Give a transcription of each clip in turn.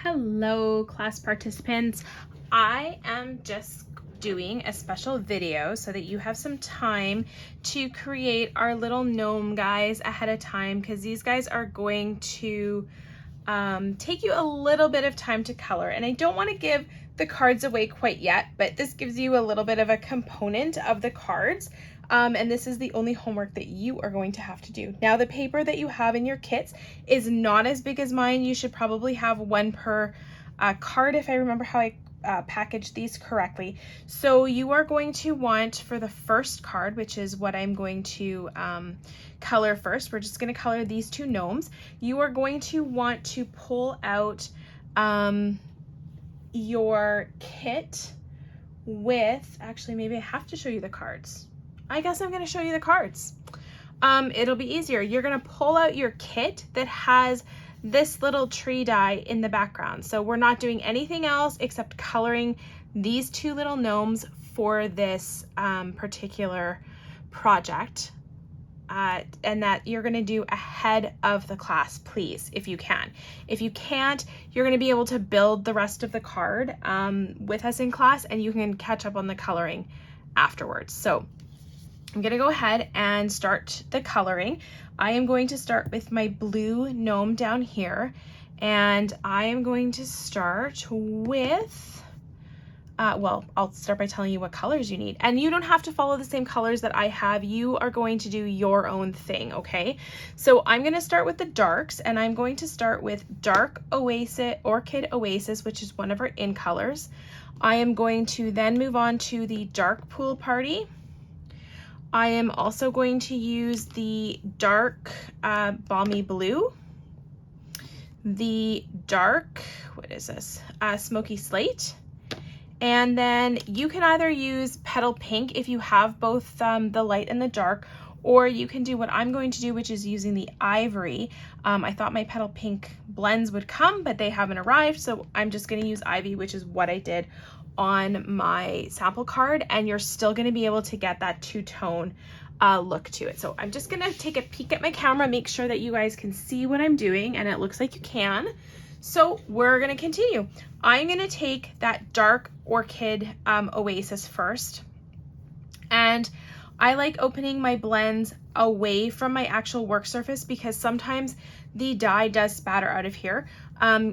Hello, class participants. I am just doing a special video so that you have some time to create our little gnome guys ahead of time, because these guys are going to take you a little bit of time to color. And I don't want to give the cards away quite yet, but this gives you a little bit of a component of the cards. And this is the only homework that you are going to have to do. Now, the paper that you have in your kits is not as big as mine. You should probably have one per card, if I remember how I packaged these correctly. So you are going to want, for the first card, which is what I'm going to color first, we're just going to color these two gnomes. You are going to want to pull out your kit with, actually maybe I have to show you the cards. I guess I'm going to show you the cards. It'll be easier. You're going to pull out your kit that has this little tree die in the background. So we're not doing anything else except coloring these two little gnomes for this particular project. And that you're going to do ahead of the class, please, if you can. If you can't, you're going to be able to build the rest of the card with us in class, and you can catch up on the coloring afterwards. So I'm going to go ahead and start the coloring. I am going to start with my blue gnome down here, and I am going to start with, well, I'll start by telling you what colors you need. And you don't have to follow the same colors that I have. You are going to do your own thing, okay? So I'm going to start with the darks, and I'm going to start with Dark Oasis, Orchid Oasis, which is one of our in colors. I am going to then move on to the Dark Pool Party. I am also going to use the dark balmy blue, the dark, what is this, smoky slate, and then you can either use petal pink if you have both the light and the dark, or you can do what I'm going to do, which is using the ivory. I thought my petal pink blends would come, but they haven't arrived, so I'm just going to use ivy, which is what I did on my sample card, and you're still going to be able to get that two-tone look to it. So I'm just going to take a peek at my camera, make sure that you guys can see what I'm doing, and it looks like you can. So we're going to continue. I'm going to take that dark orchid oasis first, and I like opening my blends away from my actual work surface because sometimes the dye does spatter out of here.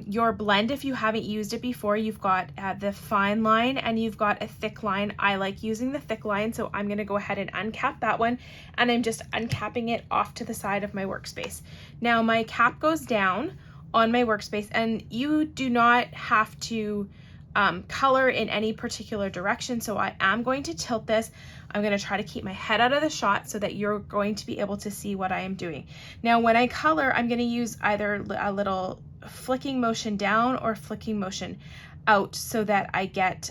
Your blend, if you haven't used it before, you've got the fine line and you've got a thick line. I like using the thick line, so I'm going to go ahead and uncap that one, and I'm just uncapping it off to the side of my workspace. Now my cap goes down on my workspace, and you do not have to color in any particular direction, so I am going to tilt this. I'm going to try to keep my head out of the shot so that you're going to be able to see what I am doing. Now when I color, I'm going to use either a little flicking motion down or flicking motion out so that I get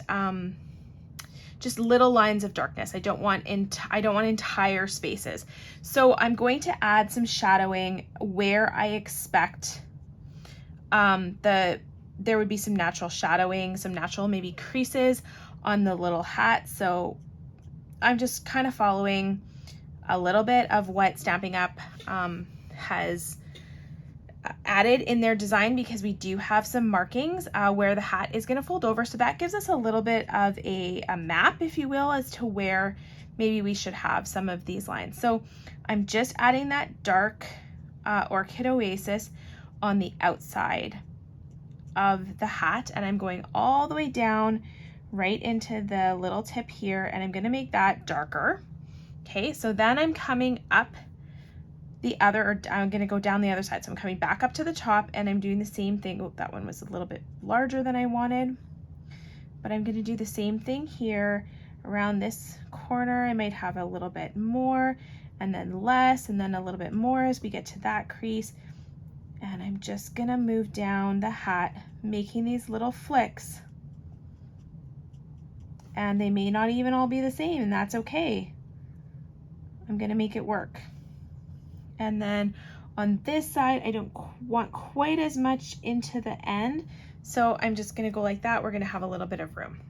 just little lines of darkness. I don't want entire spaces. So I'm going to add some shadowing where I expect there would be some natural shadowing, some natural maybe creases on the little hat. So I'm just kind of following a little bit of what Stampin' Up! Has added in their design, because we do have some markings where the hat is going to fold over. So that gives us a little bit of a map, if you will, as to where maybe we should have some of these lines. So I'm just adding that dark Orchid Oasis on the outside of the hat, and I'm going all the way down right into the little tip here, and I'm going to make that darker. Okay, so then I'm coming up the other, or I'm going to go down the other side. So I'm coming back up to the top, and I'm doing the same thing. Oh, that one was a little bit larger than I wanted, but I'm going to do the same thing here around this corner. I might have a little bit more, and then less, and then a little bit more as we get to that crease. And I'm just gonna move down the hat, making these little flicks. And they may not even all be the same, and that's okay. I'm gonna make it work. And then on this side, I don't want quite as much into the end, so I'm just gonna go like that. We're gonna have a little bit of room.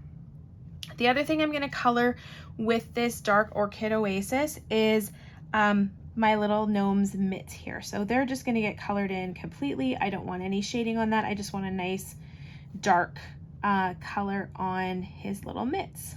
The other thing I'm gonna color with this dark Orchid Oasis is my little gnome's mitts here. So they're just going to get colored in completely. I don't want any shading on that. I just want a nice dark color on his little mitts.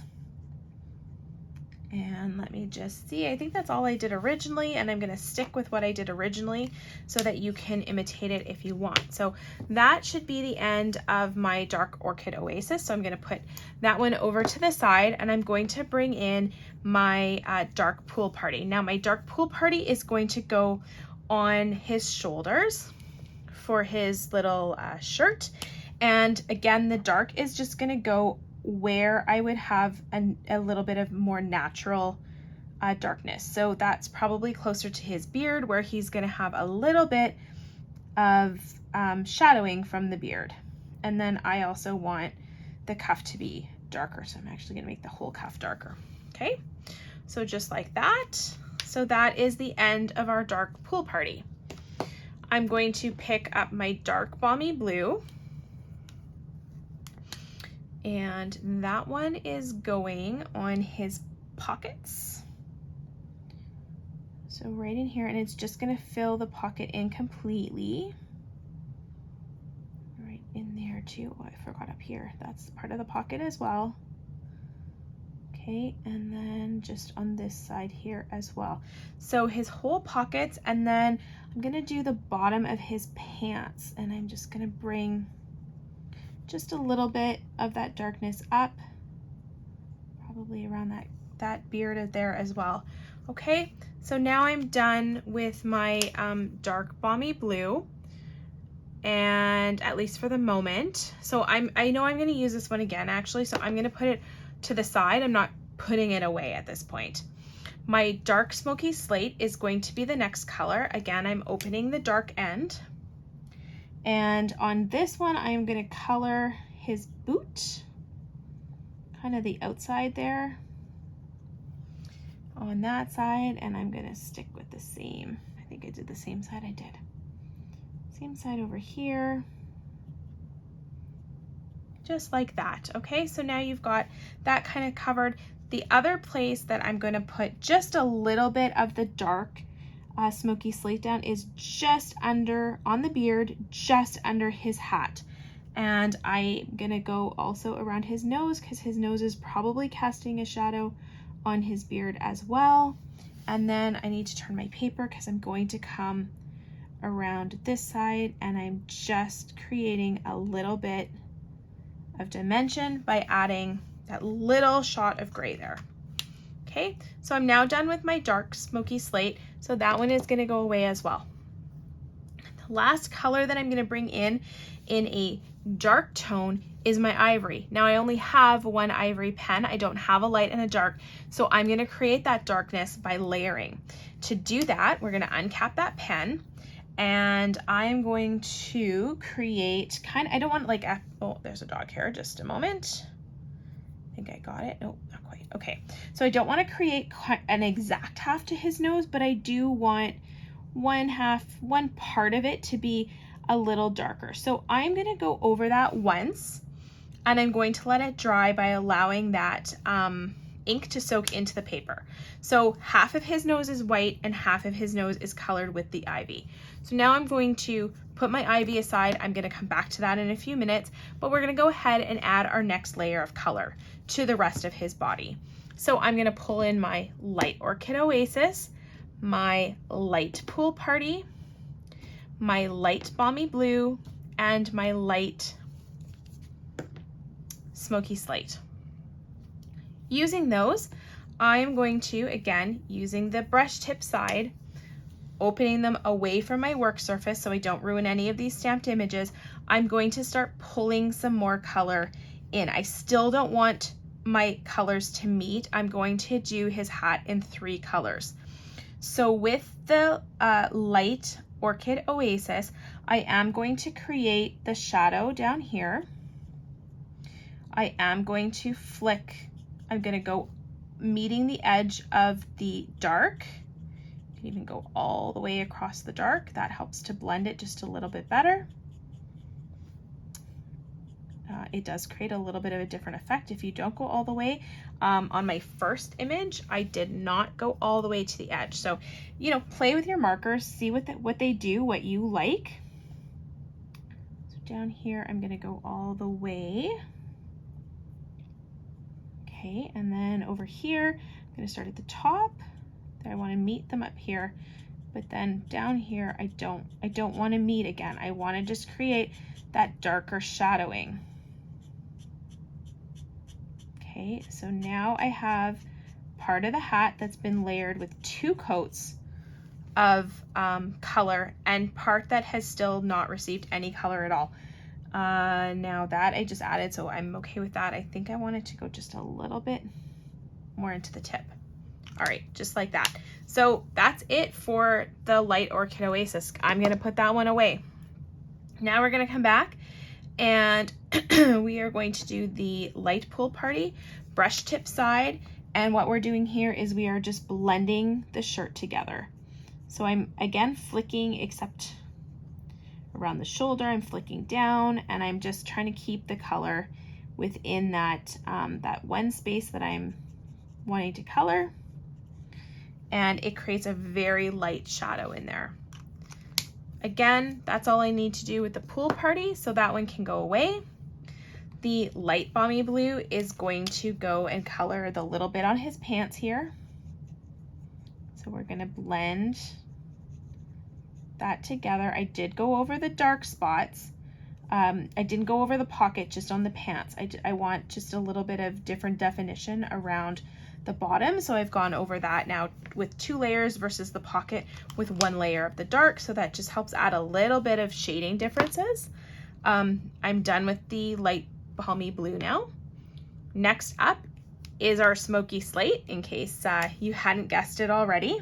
And let me just see, I think that's all I did originally, and I'm gonna stick with what I did originally so that you can imitate it if you want. So that should be the end of my Dark Orchid Oasis. So I'm gonna put that one over to the side, and I'm going to bring in my Dark Pool Party. Now my Dark Pool Party is going to go on his shoulders for his little shirt. And again, the dark is just gonna go where I would have a little bit of more natural darkness. So that's probably closer to his beard, where he's gonna have a little bit of shadowing from the beard. And then I also want the cuff to be darker. So I'm actually gonna make the whole cuff darker. Okay, so just like that. So that is the end of our Dark Pool Party. I'm going to pick up my Dark Balmy Blue, and that one is going on his pockets. So right in here, and it's just gonna fill the pocket in completely. Right in there too. Oh, I forgot up here. That's part of the pocket as well. Okay, and then just on this side here as well. So his whole pockets, and then I'm gonna do the bottom of his pants, and I'm just gonna bring just a little bit of that darkness up, probably around that beard there as well. Okay, so now I'm done with my Dark Balmy Blue, and at least for the moment. So I know I'm gonna use this one again actually, so I'm gonna put it to the side. I'm not putting it away at this point. My Dark Smoky Slate is going to be the next color. Again, I'm opening the dark end. And on this one, I'm gonna color his boot, kind of the outside there on that side, and I'm gonna stick with the same. I think I did the same side I did. Same side over here. Just like that. Okay, so now you've got that kind of covered. The other place that I'm going to put just a little bit of the dark smoky slate down is just under, on the beard, just under his hat. And I'm going to go also around his nose, because his nose is probably casting a shadow on his beard as well. And then I need to turn my paper because I'm going to come around this side, and I'm just creating a little bit of dimension by adding that little shot of gray there. Okay, so I'm now done with my Dark Smoky Slate, so that one is going to go away as well. The last color that I'm going to bring in a dark tone is my ivory. Now I only have one ivory pen. I don't have a light and a dark, so I'm going to create that darkness by layering. To do that, we're going to uncap that pen, and I'm going to create I don't want like a, oh, there's a dog here, just a moment. I think I got it. Nope, not quite. Okay, so I don't want to create an exact half to his nose, but I do want one part of it to be a little darker. So I'm going to go over that once, and I'm going to let it dry by allowing that ink to soak into the paper. So half of his nose is white and half of his nose is colored with the ivy. So now I'm going to put my ivy aside. I'm going to come back to that in a few minutes, but we're going to go ahead and add our next layer of color to the rest of his body. So I'm going to pull in my Light Orchid Oasis, my Light Pool Party, my Light Balmy Blue, and my Light Smoky Slate. Using those, I am going to, again, using the brush tip side, opening them away from my work surface so I don't ruin any of these stamped images, I'm going to start pulling some more color in. I still don't want my colors to meet. I'm going to do his hat in 3 colors. So with the Light Orchid Oasis, I am going to create the shadow down here. I am going to flick, I'm going to go meeting the edge of the dark. You can even go all the way across the dark. That helps to blend it just a little bit better. It does create a little bit of a different effect if you don't go all the way. On my first image, I did not go all the way to the edge. So, you know, play with your markers, see what they do, what you like. So down here, I'm gonna go all the way. Okay, and then over here, I'm gonna start at the top. There, I wanna meet them up here, but then down here, I don't wanna meet again. I wanna just create that darker shadowing. Okay, so now I have part of the hat that's been layered with 2 coats of color and part that has still not received any color at all. Now that I just added, so I'm okay with that. I think I wanted to go just a little bit more into the tip. All right, just like that. So that's it for the Light Orchid Oasis. I'm gonna put that one away. Now we're gonna come back and we are going to do the Light Pool Party brush tip side. And what we're doing here is we are just blending the shirt together. So I'm again flicking, except around the shoulder, I'm flicking down, and I'm just trying to keep the color within that, that one space that I'm wanting to color. And it creates a very light shadow in there. Again, that's all I need to do with the pool party, so that one can go away. The light balmy blue is going to go and color the little bit on his pants here. So we're gonna blend that together. I did go over the dark spots. I didn't go over the pocket, just on the pants. I want just a little bit of different definition around the bottom, so I've gone over that now with 2 layers versus the pocket with 1 layer of the dark, so that just helps add a little bit of shading differences. I'm done with the light balmy blue now. Next up is our smoky slate, in case you hadn't guessed it already.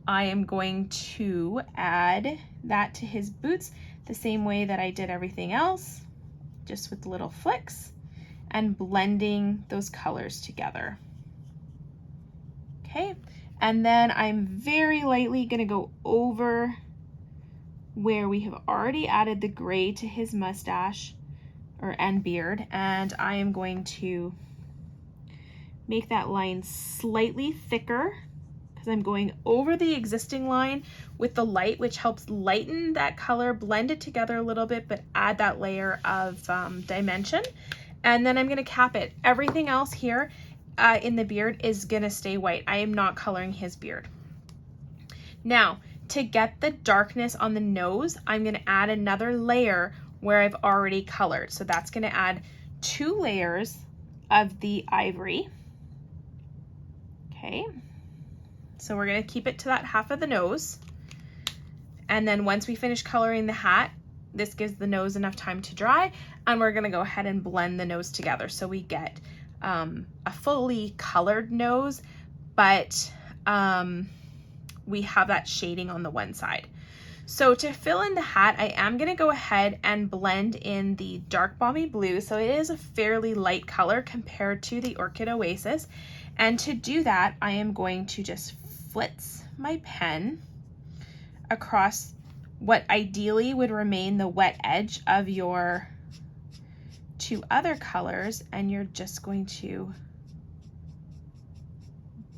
I am going to add that to his boots the same way that I did everything else, just with little flicks and blending those colors together. Okay, and then I'm very lightly gonna go over where we have already added the gray to his mustache and beard, and I am going to make that line slightly thicker because I'm going over the existing line with the light, which helps lighten that color, blend it together a little bit, but add that layer of dimension. And then I'm gonna cap it. Everything else here in the beard is gonna stay white. I am not coloring his beard. Now, to get the darkness on the nose, I'm gonna add another layer where I've already colored. So that's gonna add 2 layers of the ivory. Okay, so we're gonna keep it to that half of the nose. And then once we finish coloring the hat, this gives the nose enough time to dry, and we're gonna go ahead and blend the nose together so we get a fully colored nose, but we have that shading on the one side. So to fill in the hat, I am gonna go ahead and blend in the dark balmy blue. So it is a fairly light color compared to the Orchid Oasis. And to do that, I am going to just flitz my pen across what ideally would remain the wet edge of your 2 other colors, and you're just going to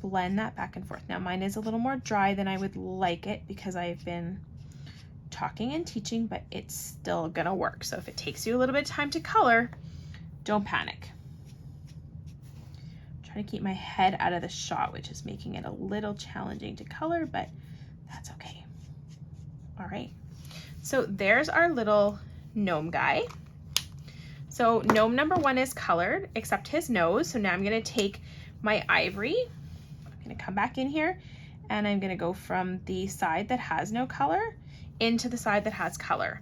blend that back and forth. Now mine is a little more dry than I would like it because I've been talking and teaching, but it's still gonna work. So if it takes you a little bit of time to color, don't panic. I'm trying to keep my head out of the shot, which is making it a little challenging to color, but that's okay. All right, so there's our little gnome guy. So gnome number 1 is colored, except his nose. So now I'm gonna take my ivory, I'm gonna come back in here, and I'm gonna go from the side that has no color into the side that has color.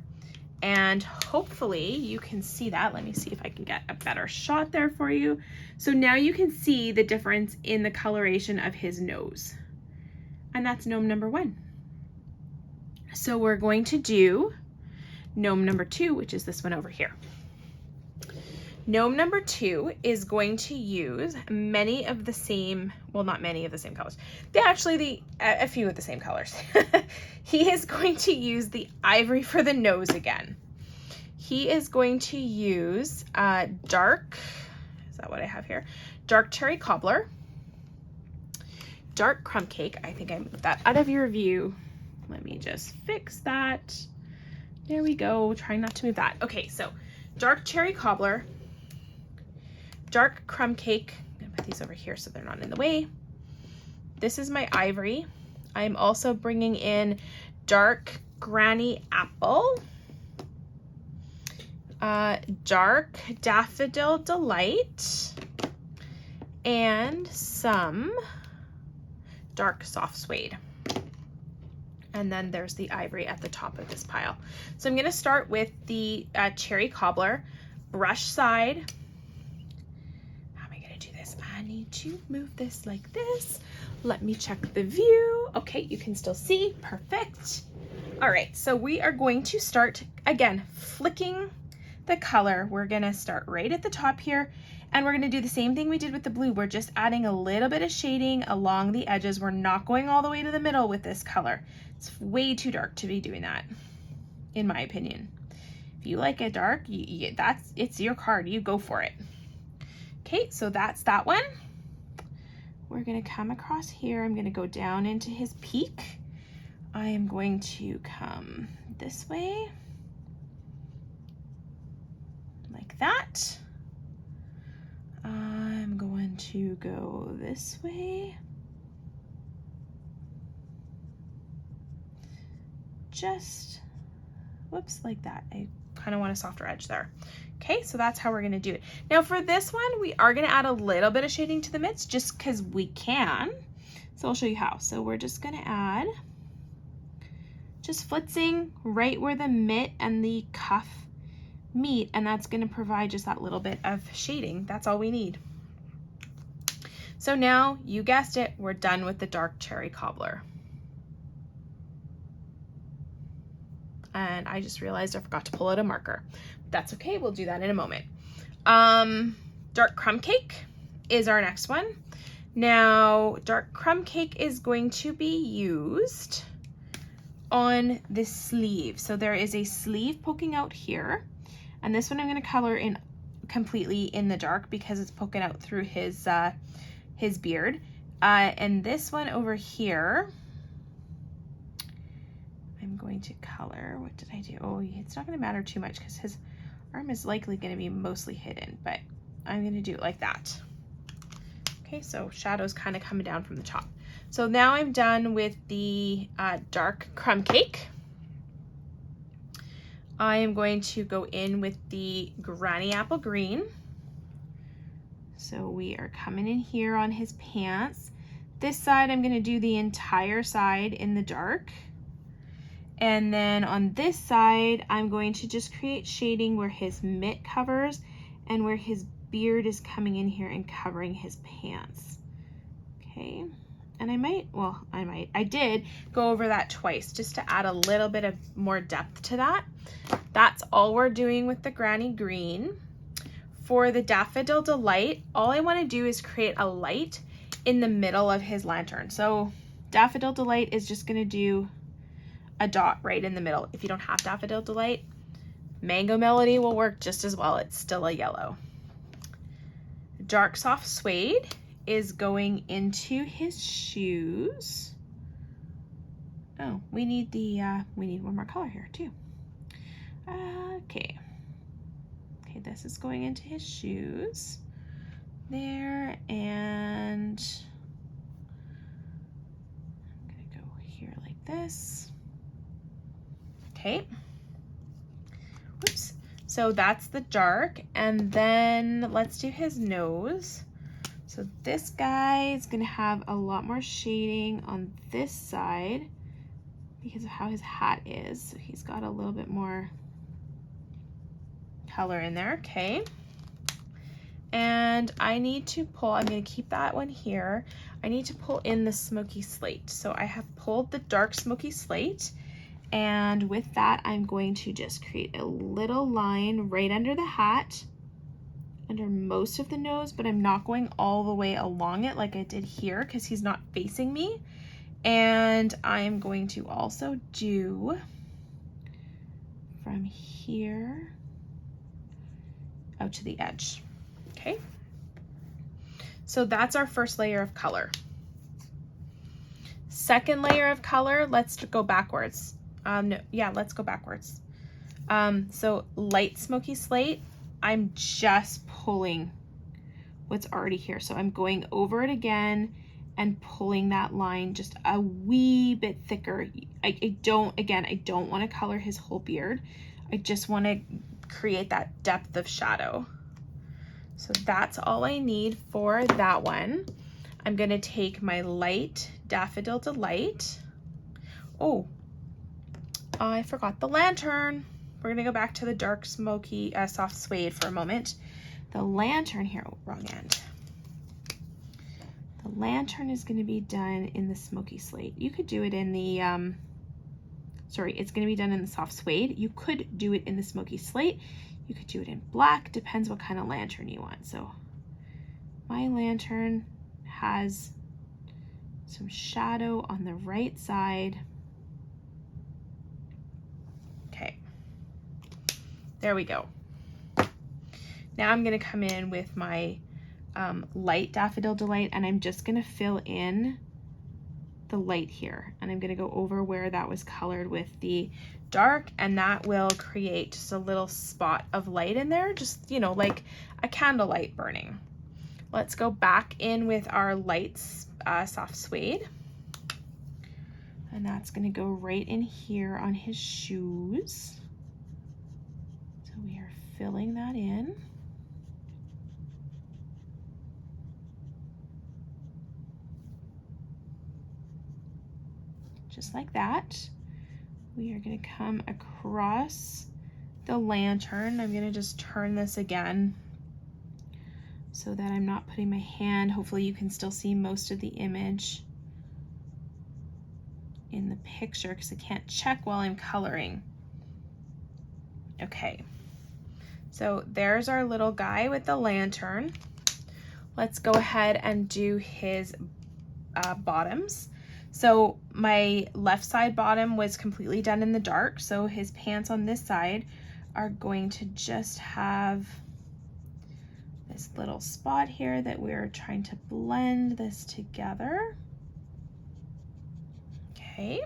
And hopefully you can see that. Let me see if I can get a better shot there for you. So now you can see the difference in the coloration of his nose. And that's gnome number 1. So we're going to do gnome number 2, which is this one over here. Gnome number 2 is going to use many of the same, well, not many of the same colors. A few of the same colors. He is going to use the ivory for the nose again. He is going to use dark, is that what I have here? Dark cherry cobbler, dark crumb cake. I think I moved that out of your view. Let me just fix that There we go, trying not to move that. Okay, so dark cherry cobbler, dark crumb cake. I'm gonna put these over here so they're not in the way. This is my ivory. I'm also bringing in dark granny apple, dark daffodil delight, and some dark soft suede. And then there's the ivory at the top of this pile. So I'm gonna start with the cherry cobbler, brush side. How am I gonna do this? I need to move this like this. Let me check the view. Okay, you can still see, perfect. All right, so we are going to start, again, flicking the color. We're gonna start right at the top here, and we're gonna do the same thing we did with the blue. We're just adding a little bit of shading along the edges. We're not going all the way to the middle with this color. It's way too dark to be doing that, in my opinion. If you like it dark, it's your card, you go for it. Okay, so that's that one. We're gonna come across here. I'm gonna go down into his peak. I am going to come this way, like that. I'm going to go this way. Just, whoops, like that. I kind of want a softer edge there. Okay, so that's how we're gonna do it. Now for this one, we are gonna add a little bit of shading to the mitts just because we can. So I'll show you how. So we're just gonna add, just flitzing right where the mitt and the cuff meet, and that's gonna provide just that little bit of shading. That's all we need. So now, you guessed it, we're done with the dark cherry cobbler. And I just realized I forgot to pull out a marker. That's okay, we'll do that in a moment. Dark crumb cake is our next one. Now, dark crumb cake is going to be used on the sleeve. So there is a sleeve poking out here, and this one I'm gonna color in completely in the dark because it's poking out through his beard. And this one over here, I'm going to color, what did I do? Oh, it's not gonna matter too much because his arm is likely gonna be mostly hidden, but I'm gonna do it like that. Okay, so shadows kind of coming down from the top. So now I'm done with the dark crumb cake. I am going to go in with the granny apple green. So we are coming in here on his pants. This side, I'm gonna do the entire side in the dark. And then on this side, I'm going to just create shading where his mitt covers and where his beard is coming in here and covering his pants. Okay, and I did go over that twice just to add a little bit of more depth to that. That's all we're doing with the granny green. For the daffodil delight, all I want to do is create a light in the middle of his lantern. So daffodil delight is just going to do a dot right in the middle. If you don't have daffodil delight, mango melody will work just as well. It's still a yellow. Dark soft suede is going into his shoes. Oh, we need one more color here too. Okay, this is going into his shoes there, and I'm gonna go here like this. Okay, whoops. So that's the dark, and then let's do his nose. So this guy is gonna have a lot more shading on this side because of how his hat is. So he's got a little bit more color in there, okay. And I need to pull, I'm gonna keep that one here. I need to pull in the smoky slate. So I have pulled the dark smoky slate, and with that, I'm going to just create a little line right under the hat, under most of the nose, but I'm not going all the way along it like I did here because he's not facing me. And I'm going to also do from here out to the edge, okay? So that's our first layer of color. Second layer of color, let's go backwards. Let's go backwards. So light smoky slate, I'm just pulling what's already here. So I'm going over it again and pulling that line just a wee bit thicker. I don't want to color his whole beard. I just want to create that depth of shadow. So that's all I need for that one. I'm going to take my light Daffodil Delight. Oh, I forgot the lantern. We're going to go back to the dark smoky soft suede for a moment. The lantern here, oh, wrong end. The lantern is going to be done in the smoky slate. You could do it in the, it's going to be done in the soft suede. You could do it in the smoky slate. You could do it in black, depends what kind of lantern you want. So my lantern has some shadow on the right side. Okay, there we go. Now I'm going to come in with my light Daffodil Delight, and I'm just going to fill in the light here, and I'm going to go over where that was colored with the dark, and that will create just a little spot of light in there, just, you know, like a candlelight burning. Let's go back in with our lights soft suede, and that's going to go right in here on his shoes. So we are filling that in. Just like that. We are going to come across the lantern. I'm going to just turn this again so that I'm not putting my hand. Hopefully you can still see most of the image in the picture because I can't check while I'm coloring. Okay, so there's our little guy with the lantern. Let's go ahead and do his bottoms. So my left side bottom was completely done in the dark, so his pants on this side are going to just have this little spot here that we're trying to blend this together. Okay.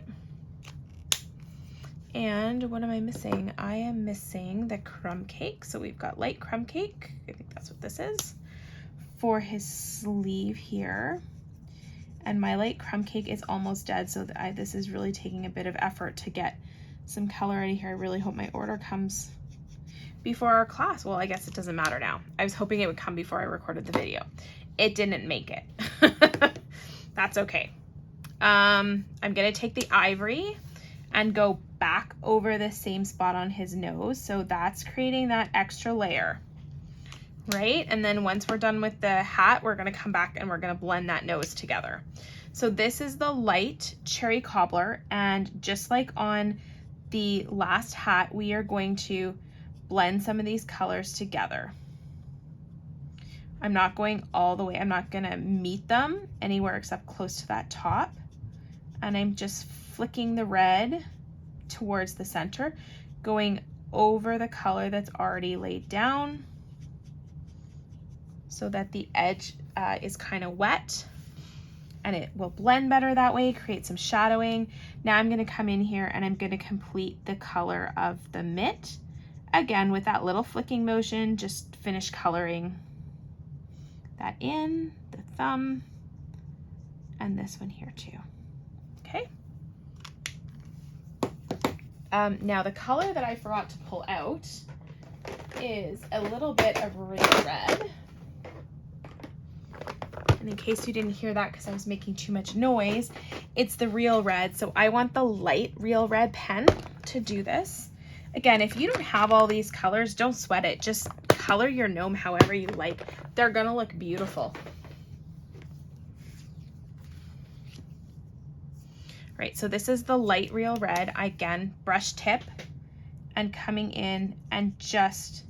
And what am I missing? I am missing the crumb cake. So we've got light crumb cake. I think that's what this is for his sleeve here. And my light crumb cake is almost dead, so this is really taking a bit of effort to get some color out of here. I really hope my order comes before our class. Well, I guess it doesn't matter now. I was hoping it would come before I recorded the video. It didn't make it. That's okay. I'm gonna take the ivory and go back over the same spot on his nose. So that's creating that extra layer, right? And then once we're done with the hat, we're gonna come back and we're gonna blend that nose together. So this is the light cherry cobbler, and just like on the last hat, we are going to blend some of these colors together. I'm not going all the way, I'm not gonna meet them anywhere except close to that top. And I'm just flicking the red towards the center, going over the color that's already laid down so that the edge is kind of wet, and it will blend better that way, create some shadowing. Now I'm gonna come in here and I'm gonna complete the color of the mitt. Again, with that little flicking motion, just finish coloring that in, the thumb, and this one here too. Okay. Now the color that I forgot to pull out is a little bit of real red. And in case you didn't hear that because I was making too much noise, it's the real red. So I want the light real red pen to do this. Again, if you don't have all these colors, don't sweat it. Just color your gnome however you like. They're gonna look beautiful. Right, so this is the light real red. Again, brush tip and coming in and just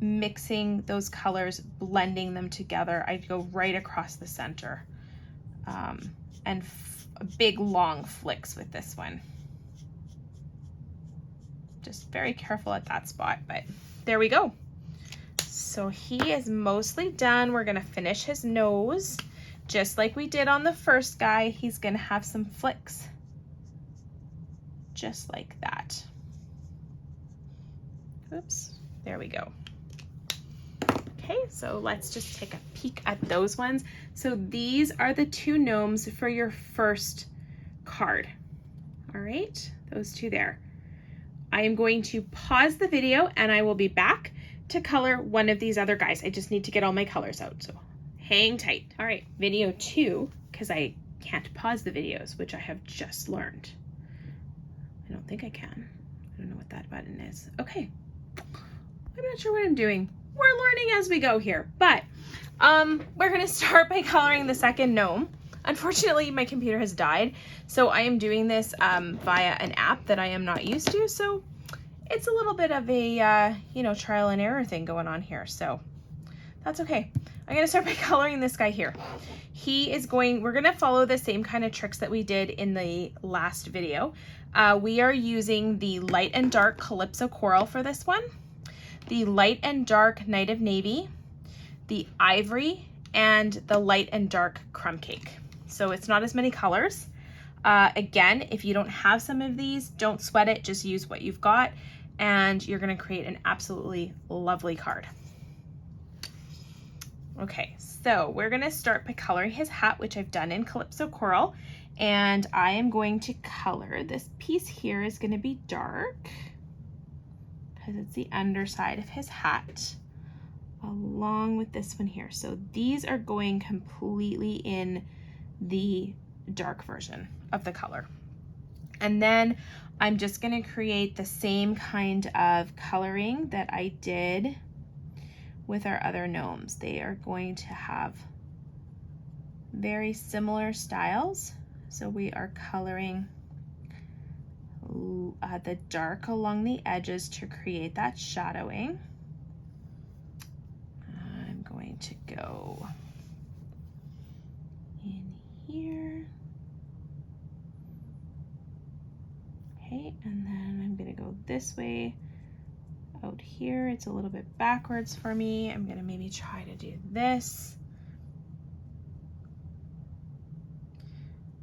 mixing those colors, blending them together. I go right across the center, and big long flicks with this one. Just very careful at that spot, but there we go. So he is mostly done. We're gonna finish his nose. Just like we did on the first guy, he's gonna have some flicks, just like that. Oops, there we go. Okay, so let's just take a peek at those ones. So these are the 2 gnomes for your first card. All right, those 2 there. I am going to pause the video and I will be back to color one of these other guys. I just need to get all my colors out, so hang tight. All right, video 2, because I can't pause the videos, which I have just learned. I don't think I can. I don't know what that button is. Okay, I'm not sure what I'm doing. We're learning as we go here, but we're gonna start by coloring the second gnome. Unfortunately, my computer has died, so I am doing this via an app that I am not used to, so it's a little bit of a, you know, trial and error thing going on here, so that's okay. I'm gonna start by coloring this guy here. We're gonna follow the same kind of tricks that we did in the last video. We are using the light and dark Calypso Coral for this one, the light and dark Night of Navy, the ivory, and the light and dark Crumb Cake. So it's not as many colors. Again, if you don't have some of these, don't sweat it, just use what you've got, and you're gonna create an absolutely lovely card. Okay, so we're gonna start by coloring his hat, which I've done in Calypso Coral, and I am going to color this piece here is gonna be dark, because it's the underside of his hat, along with this one here. So these are going completely in the dark version of the color. And then I'm just going to create the same kind of coloring that I did with our other gnomes. They are going to have very similar styles. So we are coloring the dark along the edges to create that shadowing. I'm going to go in here. Okay, and then I'm gonna go this way out here. It's a little bit backwards for me. I'm gonna maybe try to do this.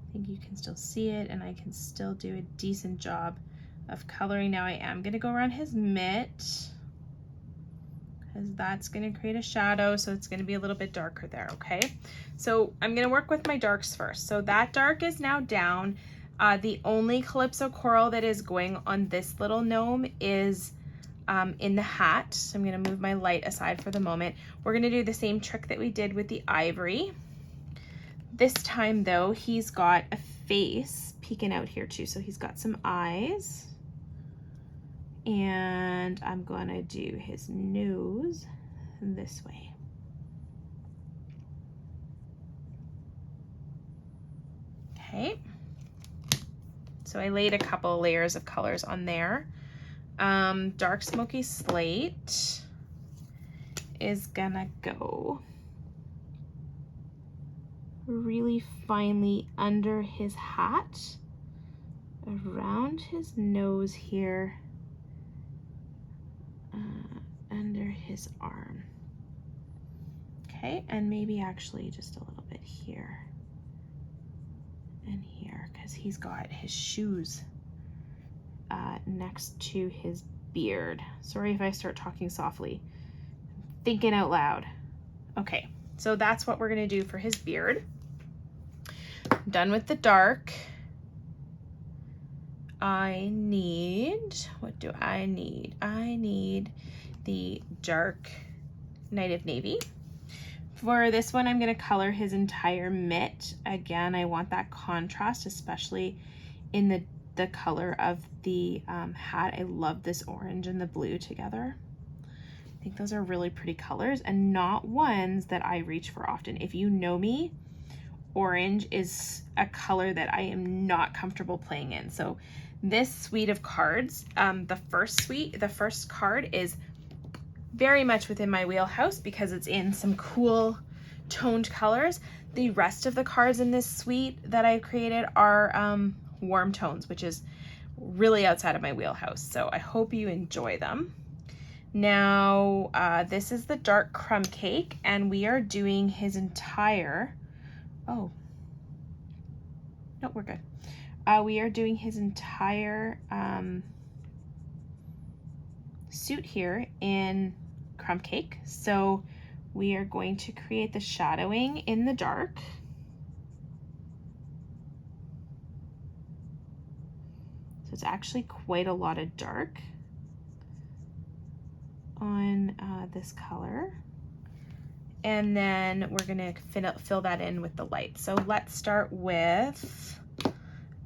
I think you can still see it, and I can still do a decent job of coloring. Now I am gonna go around his mitt, because that's gonna create a shadow, so it's gonna be a little bit darker there, okay? So I'm gonna work with my darks first. So that dark is now down. The only Calypso Coral that is going on this little gnome is in the hat. So I'm gonna move my light aside for the moment. We're gonna do the same trick that we did with the ivory. This time though, he's got a face peeking out here too. So he's got some eyes. And I'm gonna do his nose this way. Okay. So I laid a couple layers of colors on there. Dark Smoky Slate is gonna go really finely under his hat, around his nose here, under his arm. Okay, and maybe actually just a little bit here and here, because he's got his shoes next to his beard. Sorry if I start talking softly. I'm thinking out loud. Okay, so that's what we're gonna do for his beard. Done with the dark. I need, what do I need? I need the dark Night of Navy. For this one, I'm gonna color his entire mitt. Again, I want that contrast, especially in the color of the hat. I love this orange and the blue together. I think those are really pretty colors and not ones that I reach for often. If you know me, orange is a color that I am not comfortable playing in. So this suite of cards, the first card is very much within my wheelhouse because it's in some cool toned colors. The rest of the cards in this suite that I created are warm tones, which is really outside of my wheelhouse. So I hope you enjoy them. Now, this is the dark Crumb Cake, and we are doing his entire, oh, no, we're good. We are doing his entire suit here in Crumb Cake. So we are going to create the shadowing in the dark. So it's actually quite a lot of dark on this color. And then we're gonna fill that in with the light. So let's start with,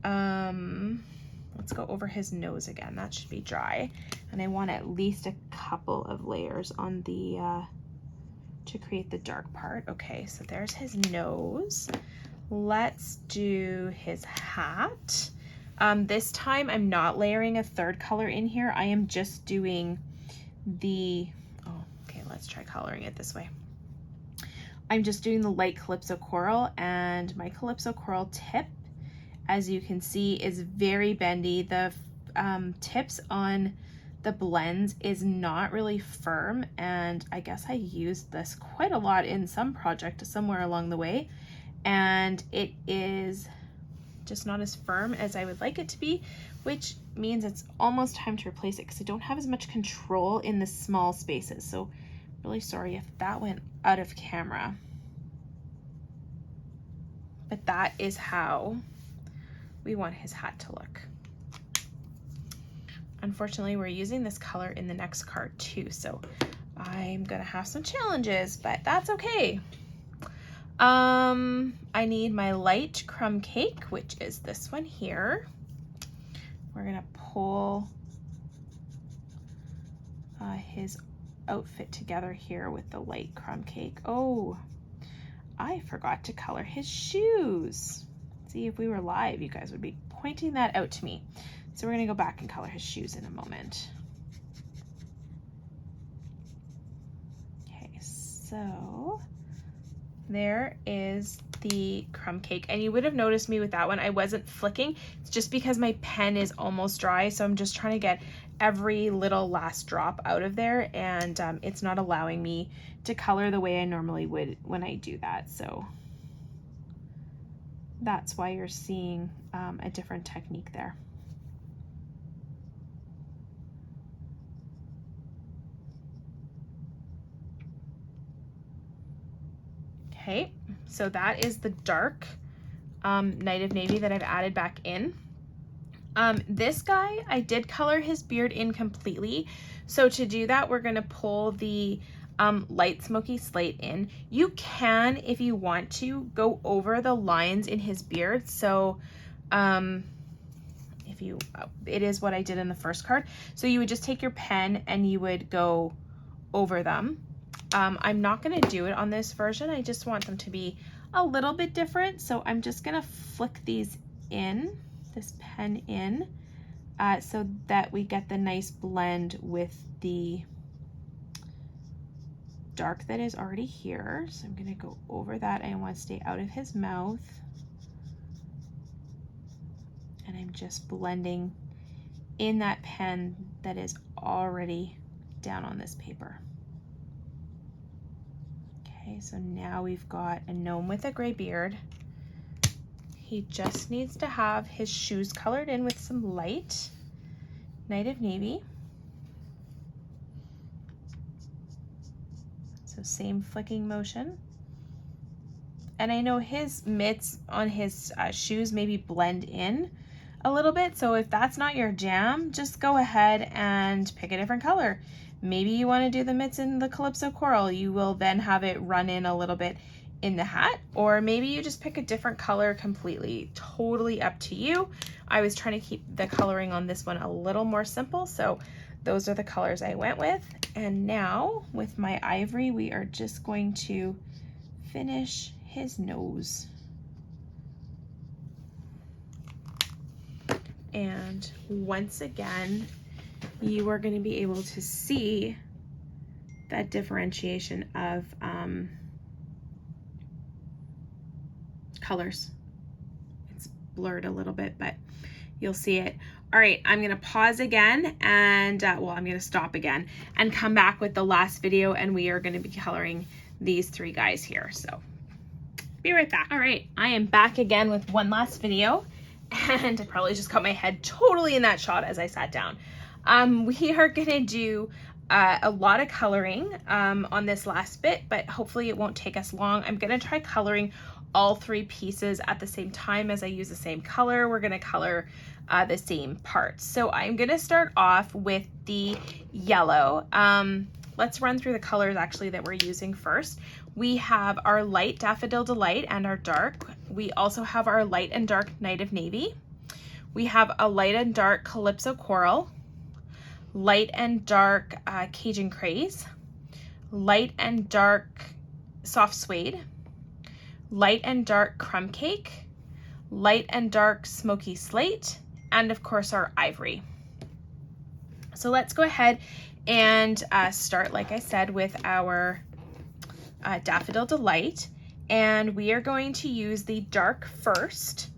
let's go over his nose again. That should be dry. And I want at least a couple of layers on the, to create the dark part. Okay, so there's his nose. Let's do his hat. This time I'm not layering a third color in here. I am just doing the, oh, okay, let's try coloring it this way. I'm just doing the light Calypso Coral, and my Calypso Coral tip, as you can see, is very bendy. The tips on the blends is not really firm, and I guess I used this quite a lot in some project somewhere along the way, and it is just not as firm as I would like it to be, which means it's almost time to replace it because I don't have as much control in the small spaces. So really sorry if that went out of camera, but that is how we want his hat to look. Unfortunately, we're using this color in the next card too, so I'm gonna have some challenges, but that's okay. I need my light Crumb Cake, which is this one here. We're gonna pull his outfit together here with the light Crumb Cake. Oh, I forgot to color his shoes. See, if we were live, you guys would be pointing that out to me. So we're gonna go back and color his shoes in a moment. Okay, so there is the Crumb Cake, and you would have noticed me with that one, I wasn't flicking. It's just because my pen is almost dry, so I'm just trying to get every little last drop out of there, and it's not allowing me to color the way I normally would when I do that. So that's why you're seeing a different technique there. Okay, so that is the dark Night of Navy that I've added back in. This guy, I did color his beard in completely. So to do that, we're gonna pull the light Smoky Slate in. You can, if you want to, go over the lines in his beard. So it is what I did in the first card. So you would just take your pen and you would go over them. I'm not gonna do it on this version. I just want them to be a little bit different. So I'm just gonna flick these in, this pen in, so that we get the nice blend with the dark that is already here. So I'm gonna go over that. I want to stay out of his mouth. And I'm just blending in that pen that is already down on this paper. Okay, so now we've got a gnome with a gray beard. He just needs to have his shoes colored in with some light Night of Navy. So same flicking motion. And I know his mitts on his shoes maybe blend in a little bit. So if that's not your jam, just go ahead and pick a different color. Maybe you want to do the mitts in the Calypso Coral. You will then have it run in a little bit in the hat, or maybe you just pick a different color completely. Totally up to you. I was trying to keep the coloring on this one a little more simple, so those are the colors I went with. And now with my ivory, we are just going to finish his nose. And once again, you are going to be able to see that differentiation of colors. It's blurred a little bit, but you'll see it. All right, I'm gonna pause again and well, I'm gonna stop again and come back with the last video, and we are gonna be coloring these three guys here. So be right back. All right, I am back again with one last video, and I probably just got my head totally in that shot as I sat down. We are gonna do a lot of coloring on this last bit, but hopefully it won't take us long. I'm gonna try coloring all 3 pieces at the same time as I use the same color. We're gonna color the same parts. So I'm gonna start off with the yellow. Let's run through the colors actually that we're using first. We have our light Daffodil Delight and our dark. We also have our light and dark Night of Navy. We have a light and dark Calypso Coral, light and dark Cajun Craze, light and dark Soft Suede, light and dark Crumb Cake, light and dark Smoky Slate, and of course our Ivory. So let's go ahead and start, like I said, with our Daffodil Delight, and we are going to use the dark first,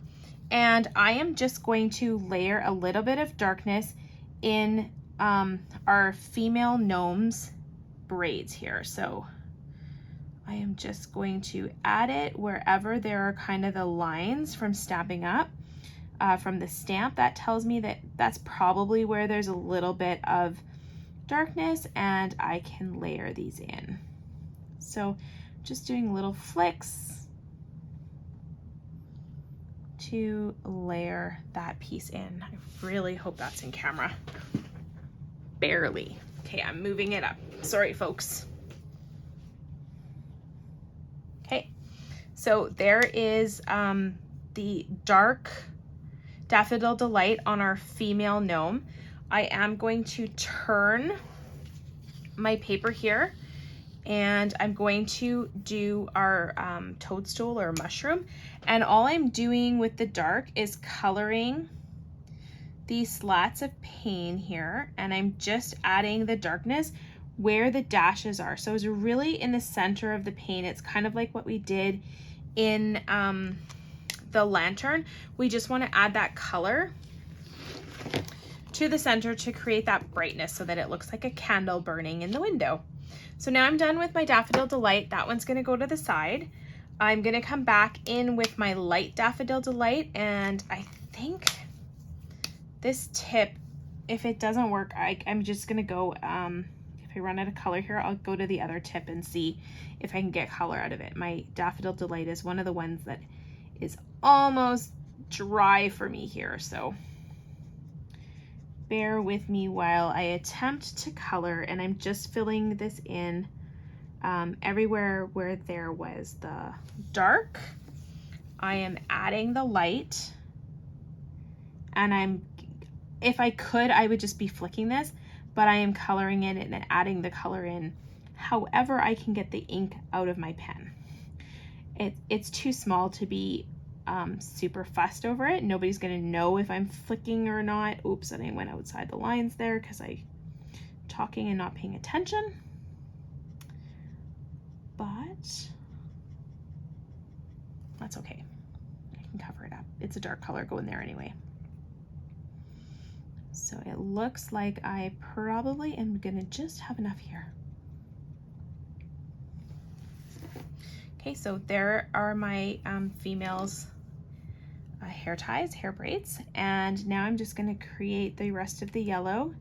and I am just going to layer a little bit of darkness in our female gnomes braids here. So I am just going to add it wherever there are kind of the lines from stamping up from the stamp. That tells me that that's probably where there's a little bit of darkness, and I can layer these in. So just doing little flicks to layer that piece in. I really hope that's in camera. Barely. Okay, I'm moving it up. Sorry, folks. Okay, so there is the dark Daffodil Delight on our female gnome. I am going to turn my paper here, and I'm going to do our toadstool or mushroom. And all I'm doing with the dark is coloring these slats of paint here, and I'm just adding the darkness where the dashes are. So it's really in the center of the paint. It's kind of like what we did in the lantern. We just want to add that color to the center to create that brightness so that it looks like a candle burning in the window. So now I'm done with my Daffodil Delight. That one's going to go to the side. I'm going to come back in with my light Daffodil Delight, and I think this tip, if it doesn't work, I'm just going to go, if I run out of color here, I'll go to the other tip and see if I can get color out of it. My Daffodil Delight is one of the ones that is almost dry for me here, so bear with me while I attempt to color, and I'm just filling this in everywhere where there was the dark. I am adding the light, and if I could, I would just be flicking this, but I am coloring in and adding the color in however I can get the ink out of my pen. It's too small to be super fussed over it. Nobody's gonna know if I'm flicking or not. Oops, and I went outside the lines there because I'm talking and not paying attention. But that's okay. I can cover it up. It's a dark color going there anyway. So it looks like I probably am gonna just have enough here. Okay, so there are my females' hair ties, hair braids, and now I'm just going to create the rest of the yellow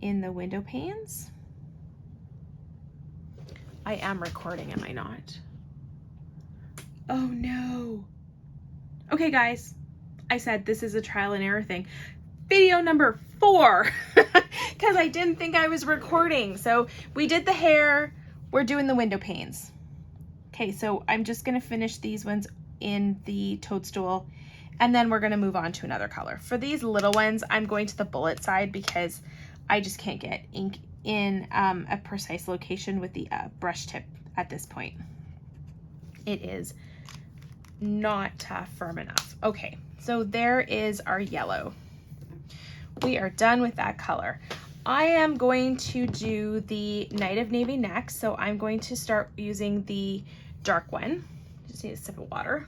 in the window panes. I am recording, am I not? Oh no. Okay guys, I said this is a trial and error thing. Video number 4, because I didn't think I was recording. So we did the hair, we're doing the window panes. Okay, so I'm just gonna finish these ones in the toadstool, and then we're gonna move on to another color. For these little ones, I'm going to the bullet side because I just can't get ink in a precise location with the brush tip at this point. It is not firm enough. Okay, so there is our yellow. We are done with that color. I am going to do the Night of Navy next, so I'm going to start using the dark one. Just need a sip of water.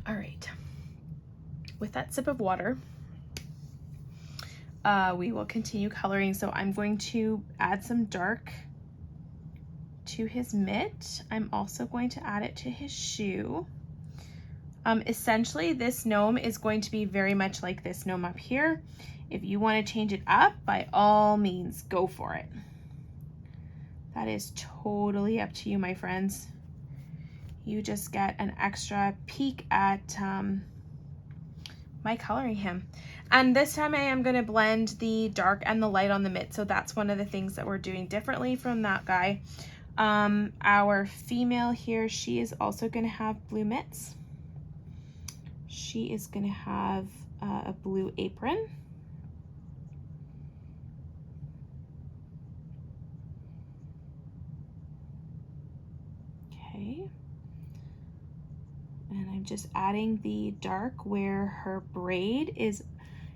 All right, with that sip of water, we will continue coloring. So I'm going to add some dark to his mitt. I'm also going to add it to his shoe. Essentially, this gnome is going to be very much like this gnome up here. If you want to change it up, by all means, go for it. That is totally up to you, my friends. You just get an extra peek at my coloring him. And this time I am going to blend the dark and the light on the mitt. So that's one of the things that we're doing differently from that guy. Our female here, she is also going to have blue mitts. She is going to have a blue apron. Okay. And I'm just adding the dark where her braid is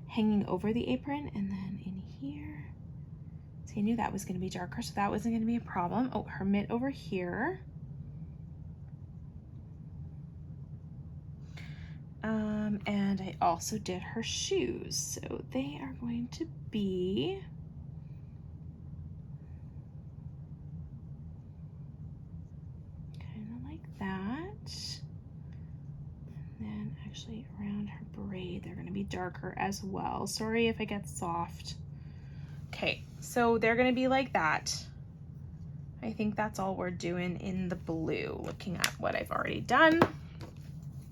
hanging over the apron, and then in here, see, I knew that was going to be darker, so that wasn't going to be a problem. Oh, her mitt over here. And I also did her shoes, so they are going to be kind of like that. And then actually around her braid, they're going to be darker as well. Sorry if I get soft. Okay, so they're going to be like that. I think that's all we're doing in the blue, looking at what I've already done.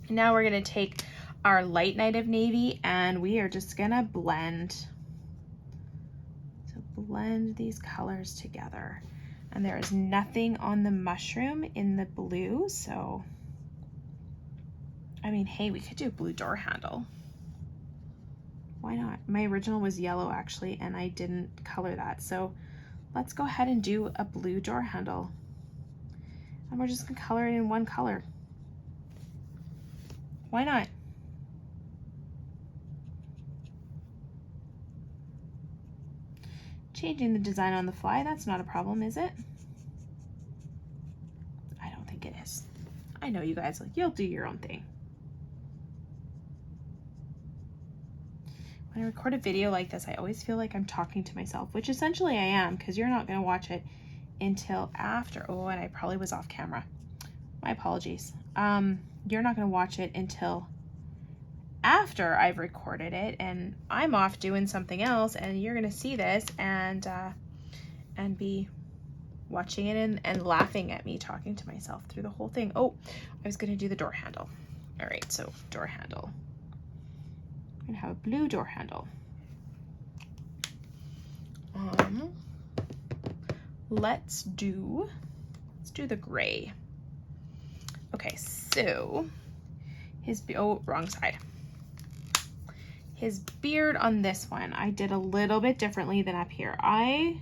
Now we're going to take our light night of navy and we are just going to blend. So blend these colors together. And there is nothing on the mushroom in the blue, so I mean, hey, we could do a blue door handle. Why not? My original was yellow actually, and I didn't color that. So let's go ahead and do a blue door handle. And we're just gonna color it in one color. Why not? Changing the design on the fly, that's not a problem, is it? I don't think it is. I know you guys, like, you'll do your own thing. When I record a video like this, I always feel like I'm talking to myself, which essentially I am, because you're not going to watch it until after. Oh, and I probably was off camera. My apologies. You're not going to watch it until after I've recorded it, and I'm off doing something else, and you're going to see this and be watching it and laughing at me talking to myself through the whole thing. Oh, I was going to do the door handle. All right, so door handle. I'm gonna have a blue door handle. Let's do the gray. Okay, so oh, wrong side. His beard on this one, I did a little bit differently than up here. I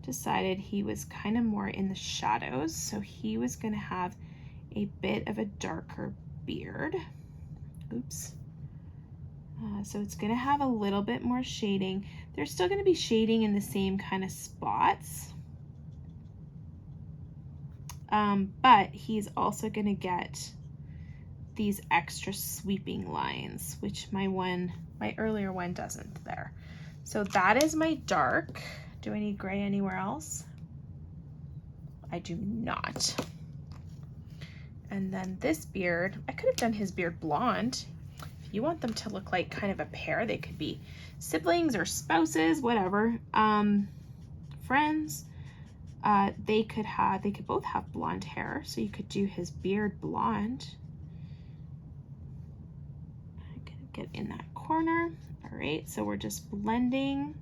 decided he was kind of more in the shadows, so he was gonna have a bit of a darker beard. Oops. So it's going to have a little bit more shading. There's still going to be shading in the same kind of spots. But he's also going to get these extra sweeping lines, which my earlier one doesn't there. So that is my dark. Do I need gray anywhere else? I do not. And then this beard, I could have done his beard blonde. If you want them to look like kind of a pair, they could be siblings or spouses, whatever, friends. They could both have blonde hair, so you could do his beard blonde. I'm gonna get in that corner. All right, so we're just blending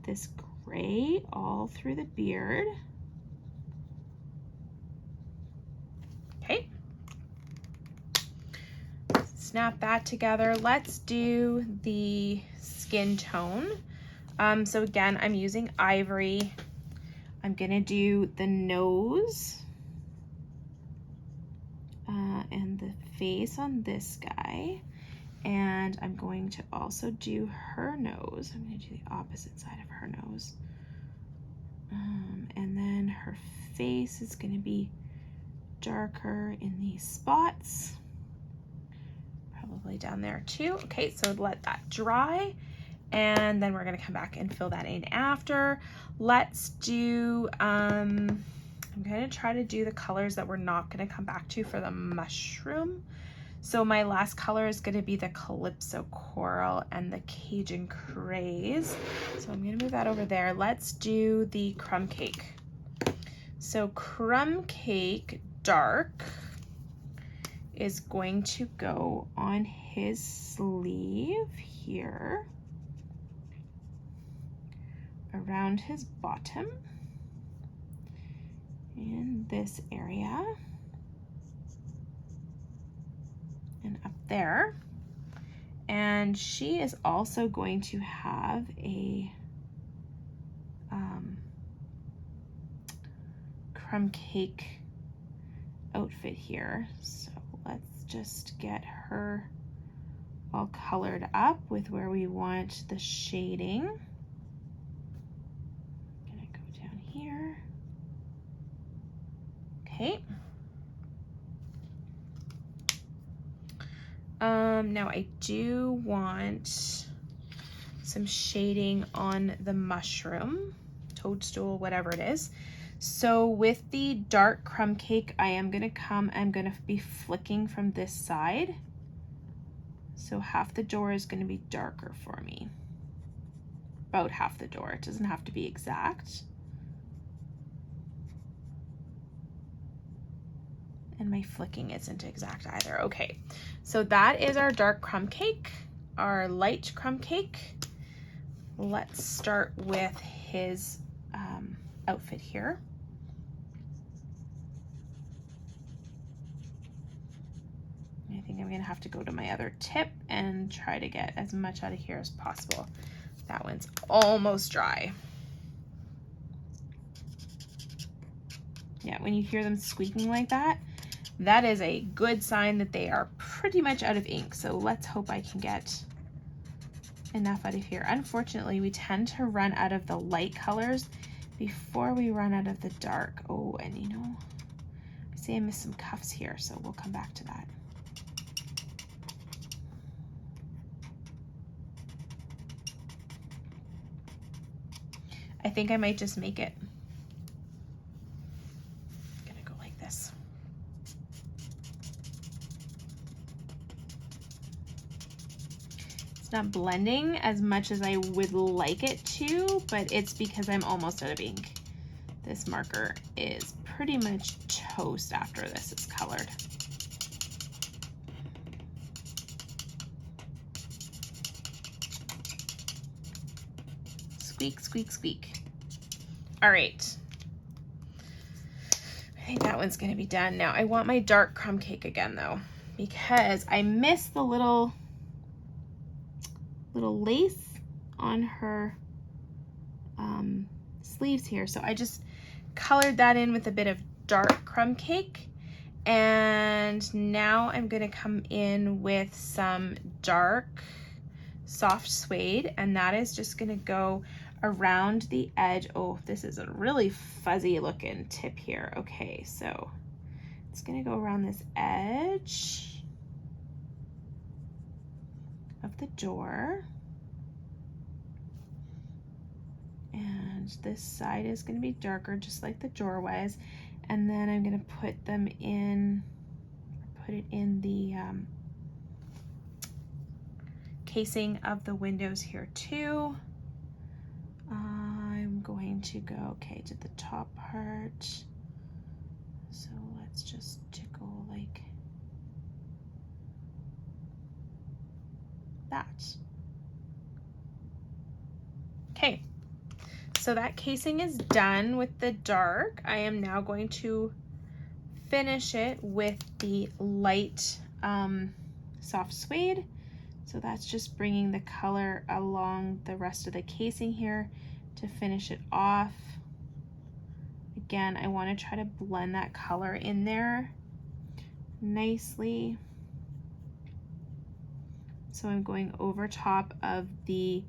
this gray all through the beard. Okay. Snap that together. Let's do the skin tone. So again, I'm using ivory. I'm gonna do the nose and the face on this guy. And I'm going to also do her nose. I'm gonna do the opposite side of her nose. And then her face is gonna be darker in these spots. Probably down there too. Okay, so let that dry. And then we're gonna come back and fill that in after. Let's do, I'm I'm going to try to do the colors that we're not going to come back to for the mushroom. So my last color is going to be the Calypso Coral and the Cajun Craze. So I'm going to move that over there. Let's do the Crumb Cake. So Crumb Cake Dark is going to go on his sleeve here, around his bottom, in this area, and up there. And she is also going to have a crumb cake outfit here. So let's just get her all colored up with where we want the shading. I'm gonna go down here. Okay. Now I do want some shading on the mushroom, toadstool, whatever it is. So with the dark crumb cake, I'm gonna be flicking from this side. So half the door is gonna be darker for me. About half the door, it doesn't have to be exact. And my flicking isn't exact either. Okay, so that is our dark crumb cake, our light crumb cake. Let's start with his outfit here. I think I'm gonna have to go to my other tip and try to get as much out of here as possible. That one's almost dry. Yeah, when you hear them squeaking like that, that is a good sign that they are pretty much out of ink. So let's hope I can get enough out of here. Unfortunately, we tend to run out of the light colors before we run out of the dark. Oh, and you know, I see I missed some cuffs here, so we'll come back to that. I think I might just make it. I'm gonna go like this. It's not blending as much as I would like it to, but it's because I'm almost out of ink. This marker is pretty much toast after this is colored. Squeak, squeak, squeak. All right. I think that one's gonna be done. Now I want my dark crumb cake again though, because I missed the little lace on her sleeves here. So I just colored that in with a bit of dark crumb cake. And now I'm gonna come in with some dark soft suede, and that is just gonna go around the edge. Oh, this is a really fuzzy looking tip here. Okay, so it's gonna go around this edge of the door. And this side is gonna be darker, just like the door was. And then I'm gonna put them in, put it in the casing of the windows here too. I'm going to go, okay, to the top part. So let's just tickle like that. Okay, so that casing is done with the dark. I am now going to finish it with the light soft suede. So that's just bringing the color along the rest of the casing here to finish it off. Again, I want to try to blend that color in there nicely. So I'm going over top of the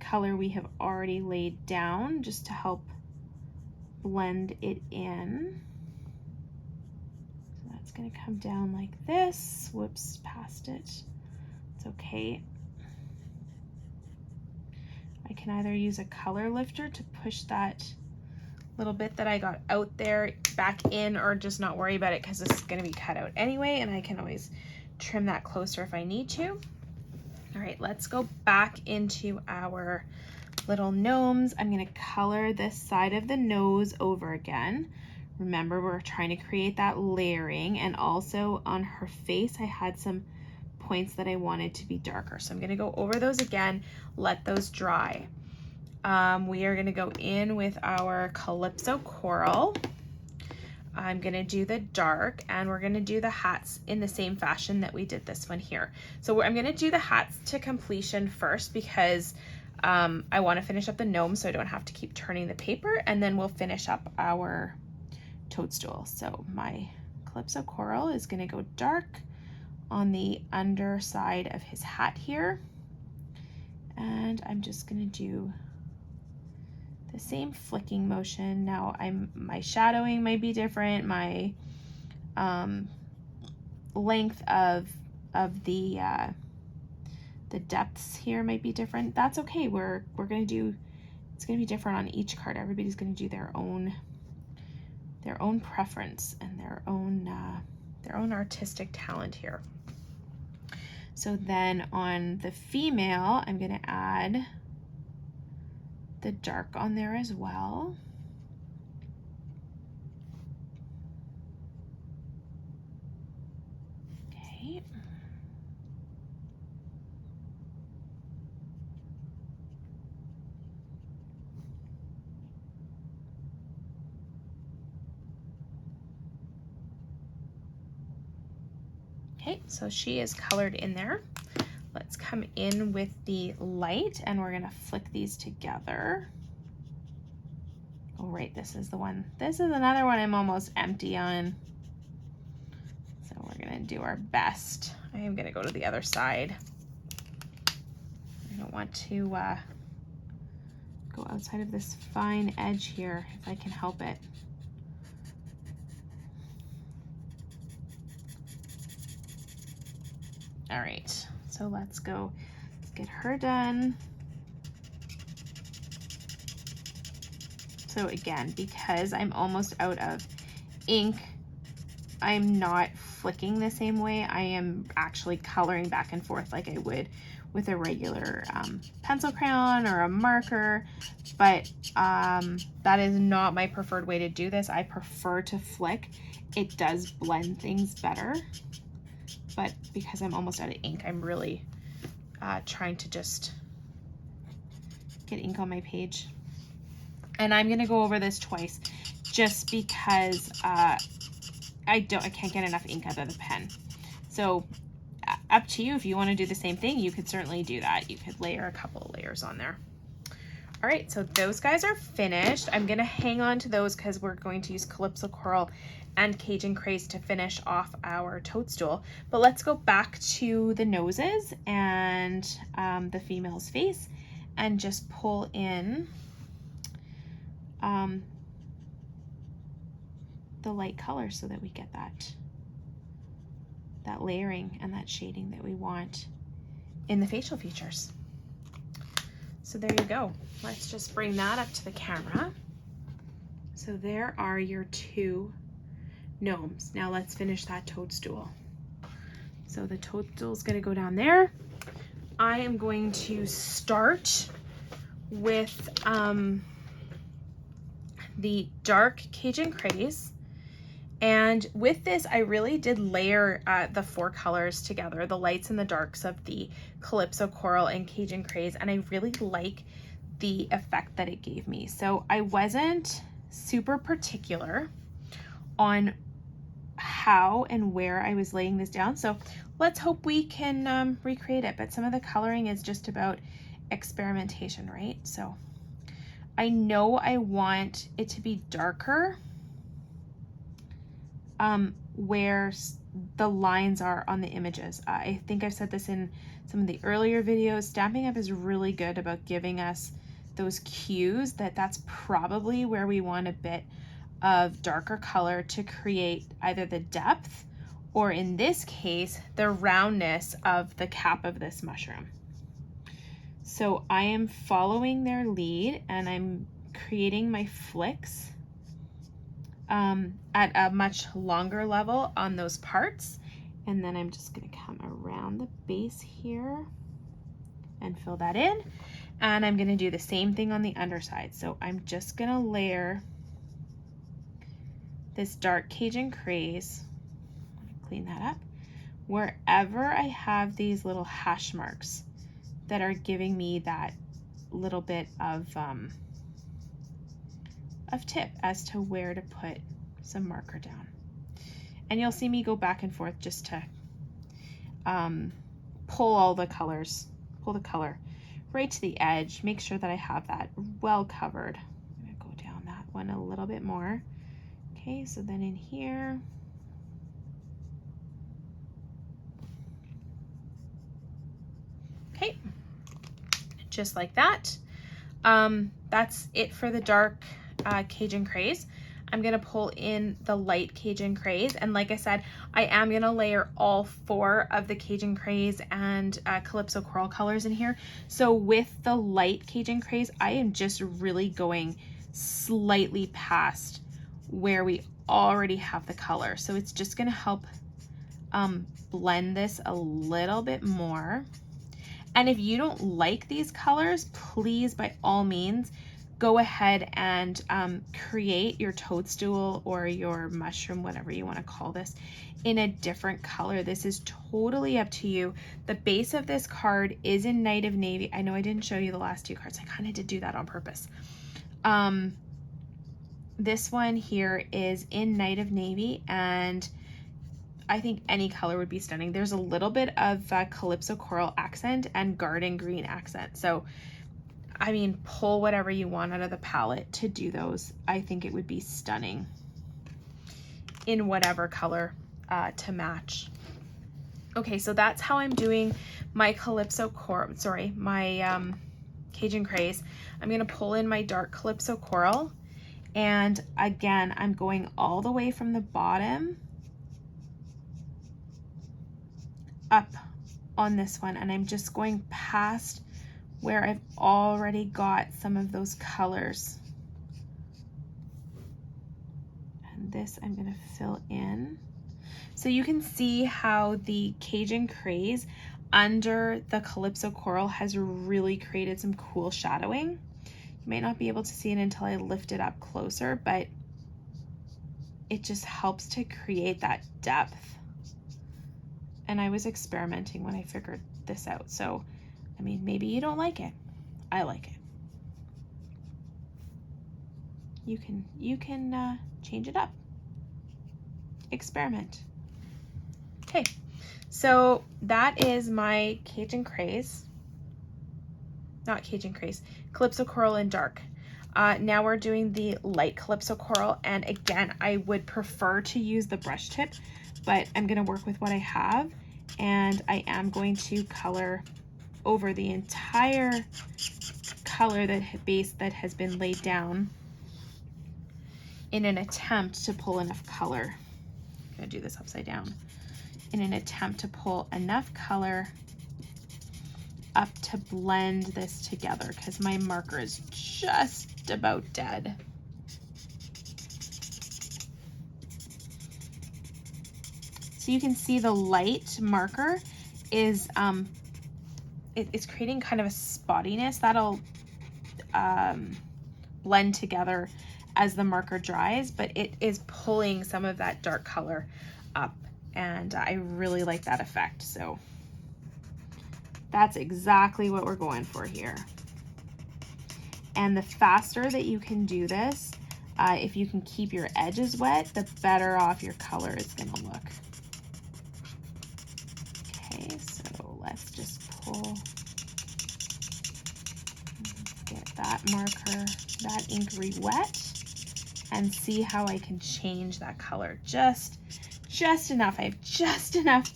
color we have already laid down just to help blend it in. So that's going to come down like this. Whoops, past it. It's okay. I can either use a color lifter to push that little bit that I got out there back in, or just not worry about it because this is going to be cut out anyway, and I can always trim that closer if I need to. All right, let's go back into our little gnomes. I'm going to color this side of the nose over again. Remember, we're trying to create that layering, and also on her face I had some points that I wanted to be darker. So I'm going to go over those again, let those dry. We are going to go in with our Calypso Coral. I'm going to do the dark, and we're going to do the hats in the same fashion that we did this one here. So I'm going to do the hats to completion first because I want to finish up the gnome so I don't have to keep turning the paper, and then we'll finish up our toadstool. So my Calypso Coral is going to go dark on the underside of his hat here, and I'm just going to do the same flicking motion. Now my shadowing might be different, my length of the depths here might be different. That's okay. We're gonna do, it's gonna be different on each card. Everybody's gonna do their own preference and their own artistic talent here. So then on the female, I'm gonna add the dark on there as well. Okay. Okay, so she is colored in there. Let's come in with the light, and we're gonna flick these together. Oh, right, this is the one. This is another one I'm almost empty on. So we're gonna do our best. I am gonna go to the other side. I don't want to go outside of this fine edge here if I can help it. All right, so let's go get her done. So again, because I'm almost out of ink, I'm not flicking the same way. I am actually coloring back and forth like I would with a regular pencil crayon or a marker, but that is not my preferred way to do this. I prefer to flick. It does blend things better, but because I'm almost out of ink, I'm really trying to just get ink on my page. And I'm gonna go over this twice just because I can't get enough ink out of the pen. So up to you. If you want to do the same thing, you could certainly do that. You could layer a couple of layers on there. All right, so those guys are finished. I'm gonna hang on to those because we're going to use Calypso Coral and Cajun Craze to finish off our toadstool. But let's go back to the noses and the female's face and just pull in the light color so that we get that layering and that shading that we want in the facial features. So there you go. Let's just bring that up to the camera. So there are your two gnomes. Now let's finish that toadstool. So the toadstool is going to go down there. I am going to start with the dark Cajun Craze. And with this, I really did layer the four colors together, the lights and the darks of the Calypso Coral and Cajun Craze, and I really like the effect that it gave me. So I wasn't super particular on how and where I was laying this down. So let's hope we can recreate it. But some of the coloring is just about experimentation, right? So I know I want it to be darker where the lines are on the images. I think I've said this in some of the earlier videos. Stampin' Up! Is really good about giving us those cues that that's probably where we want a bit of darker color to create either the depth or, in this case, the roundness of the cap of this mushroom. So I am following their lead and I'm creating my flicks at a much longer level on those parts. And then I'm just gonna come around the base here and fill that in. And I'm gonna do the same thing on the underside. So I'm just gonna layer this dark Cajun Craze, clean that up, wherever I have these little hash marks that are giving me that little bit of tip as to where to put some marker down. And you'll see me go back and forth just to pull the color right to the edge, make sure that I have that well covered. I'm gonna go down that one a little bit more. Okay, so then in here, okay, just like that. That's it for the dark Cajun Craze. I'm gonna pull in the light Cajun Craze, and like I said, I am gonna layer all 4 of the Cajun Craze and Calypso Coral colors in here. So with the light Cajun Craze, I am just really going slightly past where we already have the color. So it's just gonna help blend this a little bit more. And if you don't like these colors, please, by all means, go ahead and create your toadstool or your mushroom, whatever you want to call this, in a different color. This is totally up to you. The base of this card is in Night of Navy. I know I didn't show you the last 2 cards. I kind of did do that on purpose. This one here is in Night of Navy, and I think any color would be stunning. There's a little bit of Calypso Coral accent and Garden Green accent. So I mean, pull whatever you want out of the palette to do those. I think it would be stunning in whatever color to match. Okay, so that's how I'm doing my Calypso Coral, my Cajun Craze. I'm gonna pull in my dark Calypso Coral, and again, I'm going all the way from the bottom up on this one, and I'm just going past where I've already got some of those colors. And this I'm gonna fill in. So you can see how the Cajun Craze under the Calypso Coral has really created some cool shadowing. You might not be able to see it until I lift it up closer, but it just helps to create that depth. And I was experimenting when I figured this out. So I mean, maybe you don't like it. I like it. You can change it up. Experiment. Okay, so that is my Cajun Craze. Not Cajun Craze, Calypso Coral in dark. Now we're doing the light Calypso Coral, and again, I would prefer to use the brush tip, but I'm gonna work with what I have, and I am going to color over the entire color base that has been laid down in an attempt to pull enough color. I'm gonna do this upside down. In an attempt to pull enough color up to blend this together, because my marker is just about dead. So you can see the light marker is it's creating kind of a spottiness that'll blend together as the marker dries, but it is pulling some of that dark color up, and I really like that effect. So that's exactly what we're going for here. And the faster that you can do this, if you can keep your edges wet, the better off your color is gonna look. Okay, so let's just pull, get that marker, that ink wet, and see how I can change that color just enough. I have just enough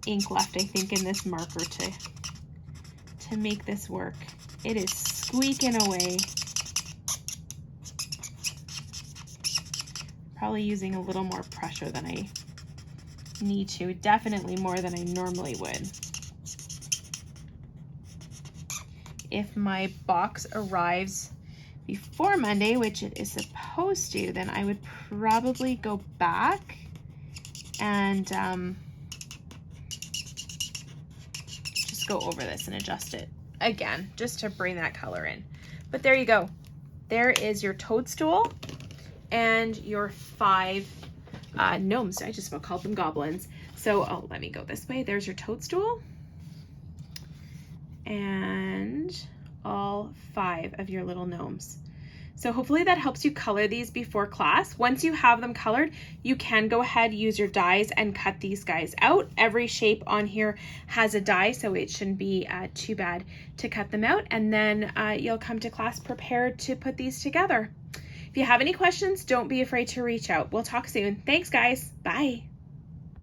ink left, I think, in this marker to make this work. It is squeaking away. Probably using a little more pressure than I need to, definitely more than I normally would. If my box arrives before Monday, which it is supposed to, then I would probably go back and just go over this and adjust it again, just to bring that color in. But there you go. There is your toadstool and your 5 gnomes. I just about called them goblins. So, oh, let me go this way. There's your toadstool and all 5 of your little gnomes. So hopefully that helps you color these before class. Once you have them colored, you can go ahead, use your dies and cut these guys out. Every shape on here has a die, so it shouldn't be too bad to cut them out. And then you'll come to class prepared to put these together. If you have any questions, don't be afraid to reach out. We'll talk soon. Thanks, guys. Bye.